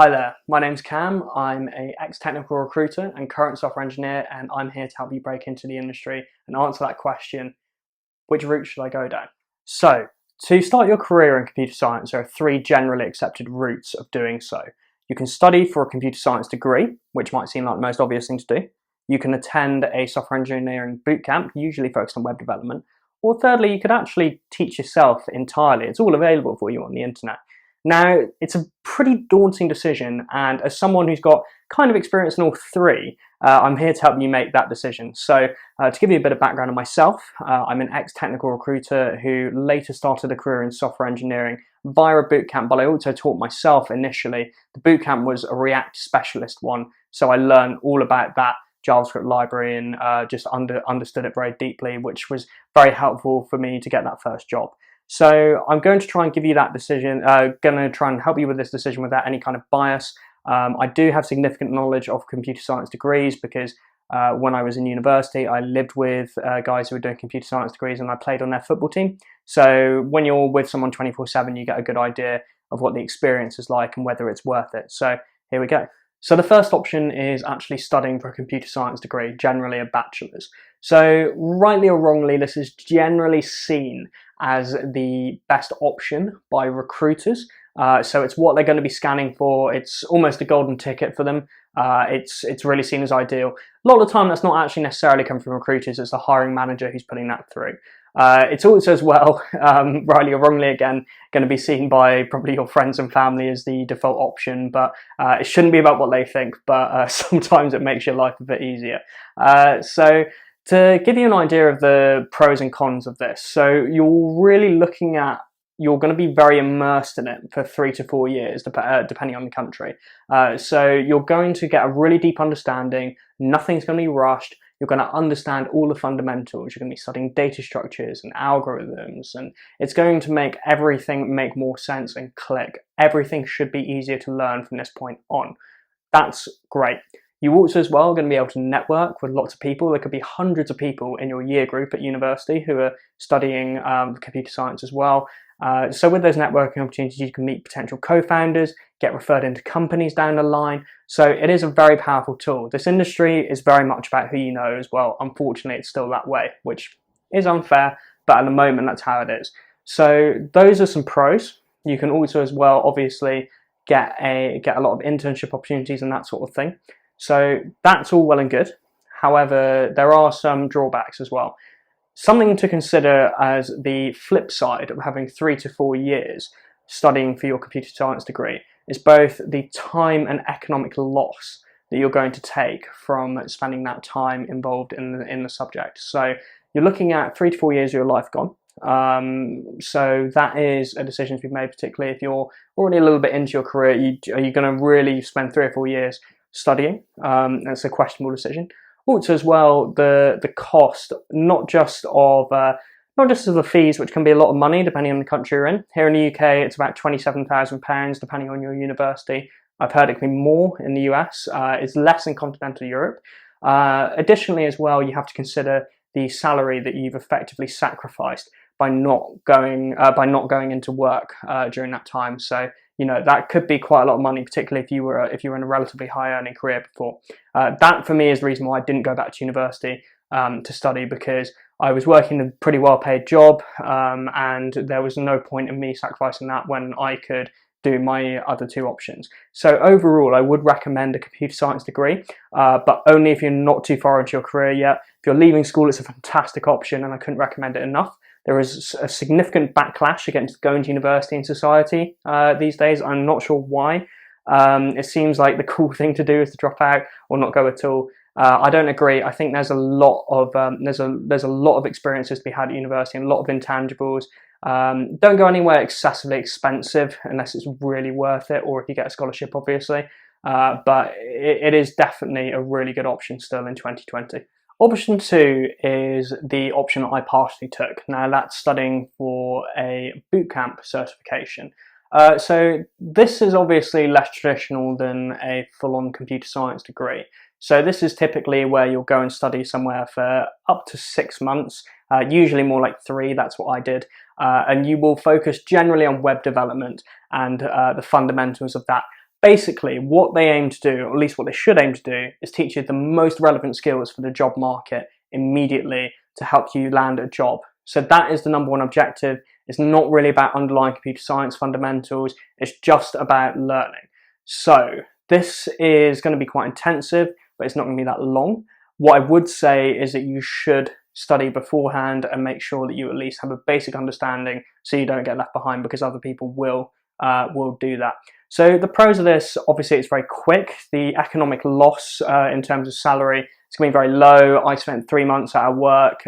Hi there, my name's Cam. I'm an ex-technical recruiter and current software engineer, and I'm here to help you break into the industry and answer that question, which route should I go down? So, to start your career in computer science, there are three generally accepted routes of doing so. You can study for a computer science degree, which might seem like the most obvious thing to do. You can attend a software engineering bootcamp, usually focused on web development. Or thirdly, you could actually teach yourself entirely. It's all available for you on the internet. Now, it's a pretty daunting decision, and as someone who's got kind of experience in all three, I'm here to help you make that decision. So, to give you a bit of background on myself, I'm an ex-technical recruiter who later started a career in software engineering via a bootcamp, but I also taught myself initially. The bootcamp was a React specialist one, so I learned all about that JavaScript library and just understood it very deeply, which was very helpful for me to get that first job. So I'm going to try and give you that decision, going to try and help you with this decision without any kind of bias. I do have significant knowledge of computer science degrees because when I was in university, I lived with guys who were doing computer science degrees and I played on their football team. So when you're with someone 24/7, you get a good idea of what the experience is like and whether it's worth it. So here we go. So the first option is actually studying for a computer science degree, generally a bachelor's. So rightly or wrongly, this is generally seen as the best option by recruiters. So it's what they're going to be scanning for. It's almost a golden ticket for them. It's really seen as ideal. A lot of the time that's not actually necessarily come from recruiters, it's the hiring manager who's putting that through. It's also as well, rightly or wrongly again, going to be seen by probably your friends and family as the default option, but it shouldn't be about what they think, but sometimes it makes your life a bit easier. So to give you an idea of the pros and cons of this, so you're really looking at, you're going to be very immersed in it for 3 to 4 years, depending on the country. So you're going to get a really deep understanding, nothing's going to be rushed, you're going to understand all the fundamentals, you're going to be studying data structures and algorithms, and it's going to make everything make more sense and click. Everything should be easier to learn from this point on. That's great. You also as well are going to be able to network with lots of people. There could be hundreds of people in your year group at university who are studying computer science as well. So with those networking opportunities, you can meet potential co-founders, get referred into companies down the line. So it is a very powerful tool. This industry is very much about who you know as well. Unfortunately, it's still that way, which is unfair, but at the moment, that's how it is. So those are some pros. You can also as well, obviously, get a lot of internship opportunities and that sort of thing. So that's all well and good. However, there are some drawbacks as well. Something to consider as the flip side of having 3 to 4 years studying for your computer science degree is both the time and economic loss that you're going to take from spending that time involved in the subject. So you're looking at 3 to 4 years of your life gone. So that is a decision to be made, particularly if you're already a little bit into your career. Are you going to really spend 3 or 4 years studying? That's a questionable decision. Also as well, the cost, not just of the fees, which can be a lot of money depending on the country you're in. Here in the UK, it's about £27,000 depending on your university. I've heard it can be more in the US. It's less in continental Europe. Additionally as well, you have to consider the salary that you've effectively sacrificed by not going into work during that time. So you know that could be quite a lot of money, particularly if you were in a relatively high earning career before. That for me is the reason why I didn't go back to university to study, because I was working a pretty well paid job, and there was no point in me sacrificing that when I could do my other 2 options. So overall, I would recommend a computer science degree, but only if you're not too far into your career yet. If you're leaving school, it's a fantastic option, and I couldn't recommend it enough. There is a significant backlash against going to university in society these days. I'm not sure why. It seems like the cool thing to do is to drop out or not go at all. I don't agree. I think there's a lot of there's a lot of experiences to be had at university and a lot of intangibles. Don't go anywhere excessively expensive unless it's really worth it, or if you get a scholarship, obviously. But it is definitely a really good option still in 2020. Option 2 is the option that I partially took. Now that's studying for a bootcamp certification. So this is obviously less traditional than a full-on computer science degree. So this is typically where you'll go and study somewhere for up to 6 months, usually more like 3, that's what I did. And you will focus generally on web development and the fundamentals of that basically what they aim to do, or at least what they should aim to do, is teach you the most relevant skills for the job market immediately to help you land a job. So that is the number one objective. It's not really about underlying computer science fundamentals, it's just about learning. So this is going to be quite intensive, but it's not going to be that long. What I would say is that you should study beforehand and make sure that you at least have a basic understanding so you don't get left behind, because other people will do that. So the pros of this, obviously it's very quick. The economic loss in terms of salary, it's going to be very low. I spent 3 months out of work,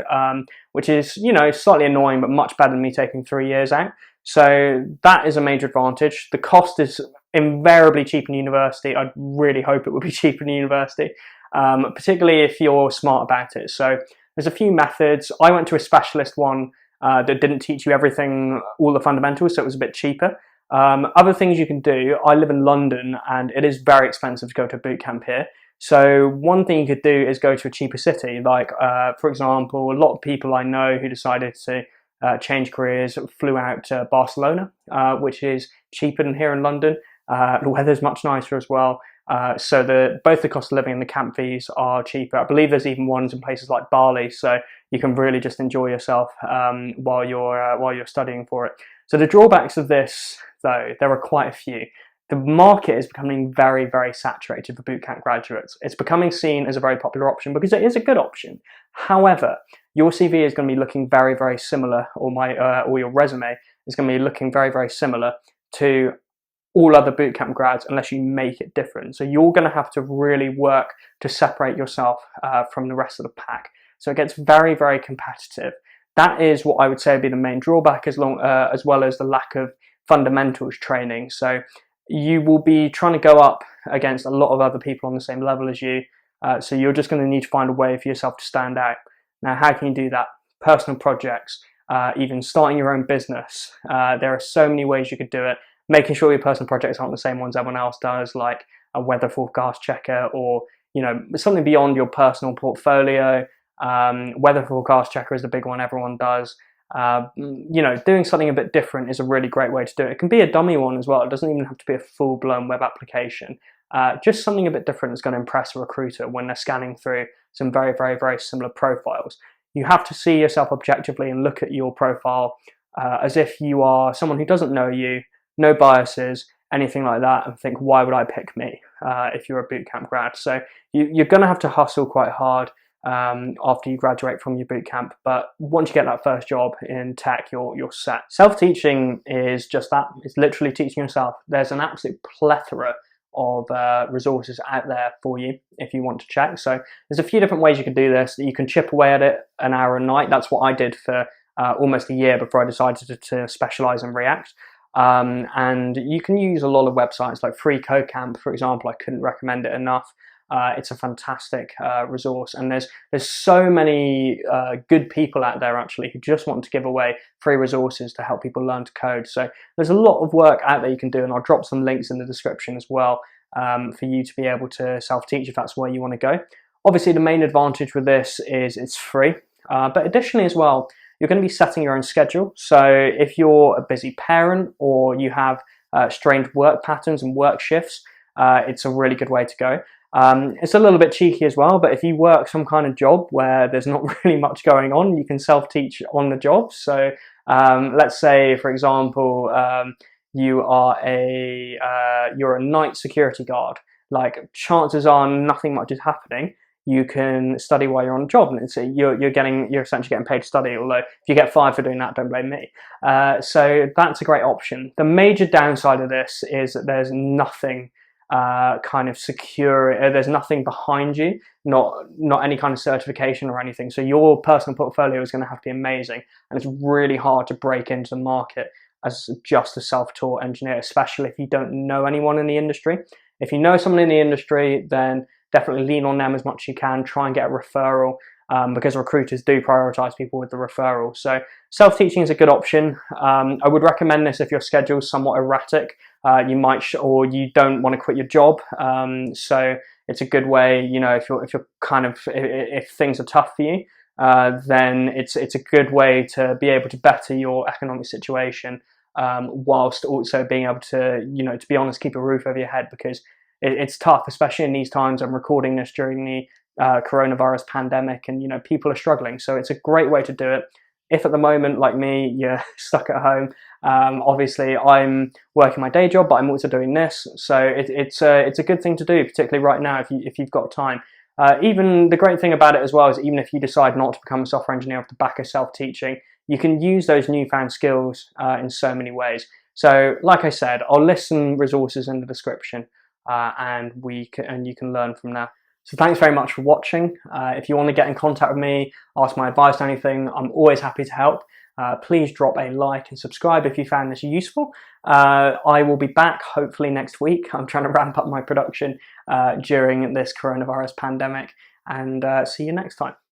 which is, slightly annoying, but much better than me taking 3 years out. So that is a major advantage. The cost is invariably cheap in university. I'd really hope it would be cheaper in university, particularly if you're smart about it. So there's a few methods. I went to a specialist one that didn't teach you everything, all the fundamentals, so it was a bit cheaper. Other things you can do, I live in London and it is very expensive to go to a boot camp here. So one thing you could do is go to a cheaper city. Like, for example, a lot of people I know who decided to change careers flew out to Barcelona, which is cheaper than here in London. The weather's much nicer as well. So both the cost of living and the camp fees are cheaper. I believe there's even ones in places like Bali, so you can really just enjoy yourself while you're studying for it. So the drawbacks of this, though, there are quite a few. The market is becoming very, very saturated for bootcamp graduates. It's becoming seen as a very popular option because it is a good option. However, your CV is going to be looking very, very similar, or your resume is going to be looking very, very similar to all other bootcamp grads unless you make it different. So you're going to have to really work to separate yourself from the rest of the pack. So it gets very, very competitive. That is what I would say would be the main drawback, as well as the lack of fundamentals training. So you will be trying to go up against a lot of other people on the same level as you. So you're just going to need to find a way for yourself to stand out. Now, how can you do that? Personal projects, even starting your own business. There are so many ways you could do it. Making sure your personal projects aren't the same ones everyone else does, like a weather forecast checker, or something beyond your personal portfolio. Weather forecast checker is the big one everyone does. Doing something a bit different is a really great way to do it. It can be a dummy one as well. It doesn't even have to be a full-blown web application. Just something a bit different is going to impress a recruiter when they're scanning through some very, very, very similar profiles. You have to see yourself objectively and look at your profile as if you are someone who doesn't know you, no biases, anything like that, and think, why would I pick me if you're a bootcamp grad? So you're going to have to hustle quite hard after you graduate from your bootcamp, but once you get that first job in tech, you're set. Self-teaching is just that. It's literally teaching yourself. There's an absolute plethora of resources out there for you if you want to check. So there's a few different ways you can do this. You can chip away at it an hour a night. That's what I did for almost a year before I decided to specialize in React. And you can use a lot of websites like Free Codecamp, for example. I couldn't recommend it enough. It's a fantastic resource, and there's so many good people out there actually who just want to give away free resources to help people learn to code. So there's a lot of work out there you can do, and I'll drop some links in the description as well for you to be able to self-teach if that's where you want to go. Obviously, the main advantage with this is it's free, but additionally as well, you're going to be setting your own schedule. So if you're a busy parent or you have strange work patterns and work shifts, it's a really good way to go. It's a little bit cheeky as well, but if you work some kind of job where there's not really much going on, you can self-teach on the job. So let's say, for example, you're a night security guard. Like, chances are nothing much is happening. You can study while you're on the job, and so you're essentially getting paid to study. Although if you get fired for doing that, don't blame me. So that's a great option. The major downside of this is that there's nothing kind of secure. There's nothing behind you, not any kind of certification or anything. So your personal portfolio is going to have to be amazing, and it's really hard to break into the market as just a self-taught engineer, especially if you don't know anyone in the industry. If you know someone in the industry, then definitely lean on them as much as you can. Try and get a referral, because recruiters do prioritize people with the referral. So self-teaching is a good option. I would recommend this if your schedule is somewhat erratic. You might or you don't want to quit your job. So it's a good way, if things are tough for you, then it's a good way to be able to better your economic situation whilst also being able to, to be honest, keep a roof over your head, because it's tough, especially in these times. I'm recording this during the coronavirus pandemic, and people are struggling. So it's a great way to do it. If at the moment, like me, you're stuck at home, obviously I'm working my day job, but I'm also doing this. So it's a good thing to do, particularly right now if you've got time. Even the great thing about it as well is, even if you decide not to become a software engineer off the back of self-teaching, you can use those newfound skills in so many ways. So like I said, I'll list some resources in the description, and you can learn from there. So thanks very much for watching. If you want to get in contact with me, ask my advice on anything, I'm always happy to help. Please drop a like and subscribe if you found this useful. I will be back hopefully next week. I'm trying to ramp up my production during this coronavirus pandemic, and see you next time.